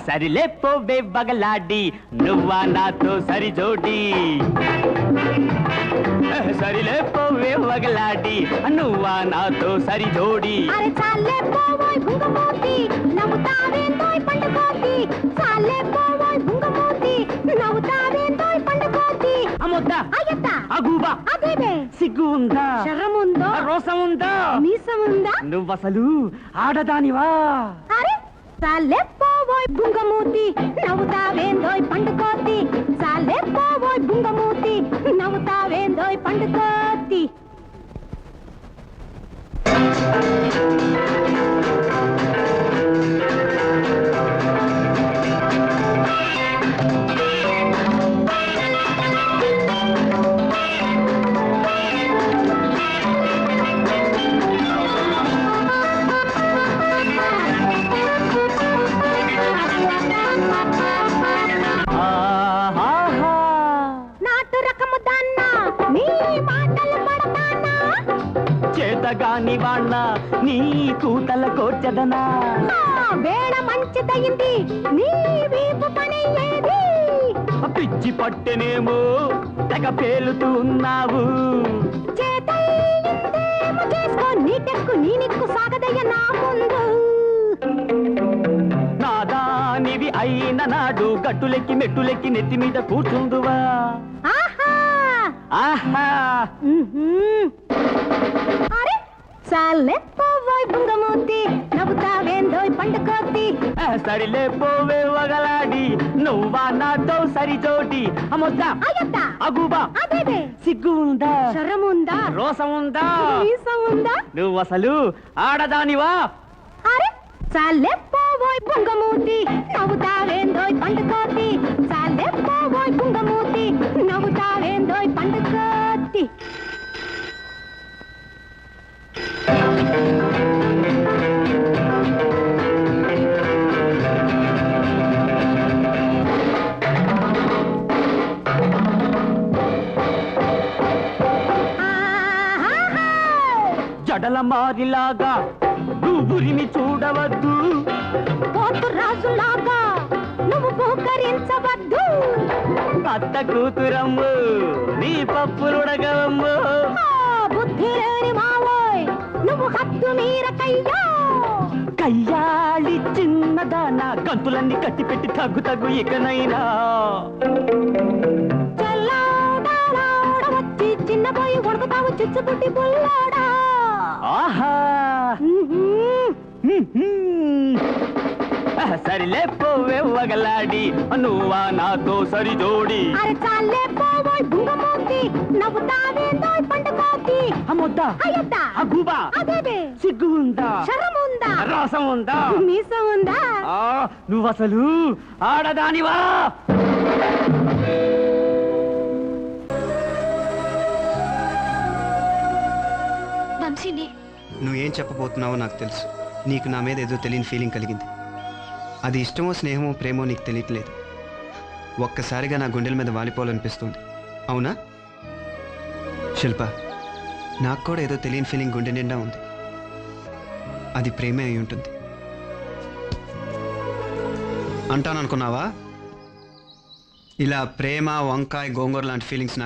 సరిలే పోవే బగలాడి నువ్వా నాతో సరి జోడి సరిలే పోవే బగలాడి నువ్వా నాతో సరి జోడి అరే చాలే పోవోయ్ బుంగమూతి నవ్వుతావేందోయ్ పండుకోతి చాలే పోవోయ్ బుంగమూతి నవ్వుతావేందోయ్ పండుకోతి అమ్మొద్దా అయ్యత్త అగూబా అదేబే సిగ్గు ఉందా శరముందో రోసం ఉందా మీసముందా నువ్వసలు ఆడదానివా అరే చాలే పోవోయ్ బుంగమూతి నవ్వుతావేందోయ్ పండుకోతి చాలే పోవోయ్ బుంగమూతి నవ్వుతావేందోయ్ పండుకోతి నాటు రకము దాన్నా నీ మాటలు పడతానా చేతగాని వాణ్ణ నీ కూతల కోర్చదనా వేళ మంచిదయింది నీ వీపు పని ఏది పిచ్చి పట్టెనేమో తెగ పేలుతూ ఉన్నావు చేతయిందేమో చేసుకో నీ టెక్కు నీ నిక్కు సాగదయ్య నా ముందు నాదానివి అయిన నాడు గట్టులెక్కి మెట్టులెక్కి నెత్తి మీద కూర్చుందువా ఆహా ఆహా అరే చాలే పోవోయ్ బుంగమూతి నవ్వుతావేందోయ్ పండుకోతి సరిలే పోవే వగలాడి నువ్వా నాతో సరి జోడి అమ్మొద్దా అయ్యత్త అగూబా అదేబే సిగ్గు ఉందా శరముందా రోసం ఉందా మీసముందా నువ్వసలు ఆడదానివా అరే చాలే పోవోయ్ బుంగమూతి నవ్వుతావేందోయ్ పండుకోతి చాలే పోవోయ్ బుంగమూతి నవ్వుతావేందోయ్ పండుకోతి ఆహాహా! జడల మారిలాగా నువ్వురిమి చూడవద్దు పోతు రాజులాగా నువ్వు పోకరించవద్దు అత్త కూతురమ్ము నీ పప్పులుడగవమ్ము ఆ, బుద్ధి లేని మావోయ్ నువ్వు హద్దు మీరకయ్యా కయ్యాళి చిన్నదానా గంతులన్నీ కట్టి పెట్టి తగ్గు ఇకనైనా చెల్లాడాలాడ వచ్చి చిన్నపోయి ఉడకతావు చిచ్చుబుట్టి బుల్లాడా ఆహా సరిలే పోవే వగలాడి నువ్వా నాతో సరి జోడి అరే చాలే పోవోయ్ బుంగమూతి నవ్వుతావేందోయ్ పండుకోతి అమ్మొద్దా అయ్యత్త అగూబా అదేబే సిగ్గు ఉందా శరముందా రాసం ఉందా మీసముందా నువ్వసలు ఆడదానివా వంశీని నువ్వేం చెప్పబోతున్నావో నాకు తెలుసు. నీకు నా మీద ఏదో తెలియని ఫీలింగ్ కలిగింది. అది ఇష్టమో స్నేహమో ప్రేమో నీకు తెలియట్లేదు. ఒక్కసారిగా నా గుండెల మీద వాలిపోవాలనిపిస్తుంది. అవునా శిల్ప? నాకు కూడా ఏదో తెలియని ఫీలింగ్ గుండె నిండా ఉంది. అది ప్రేమే అయి ఉంటుంది అంటాననుకున్నావా? ఇలా ప్రేమ వంకాయ గోంగూర లాంటి ఫీలింగ్స్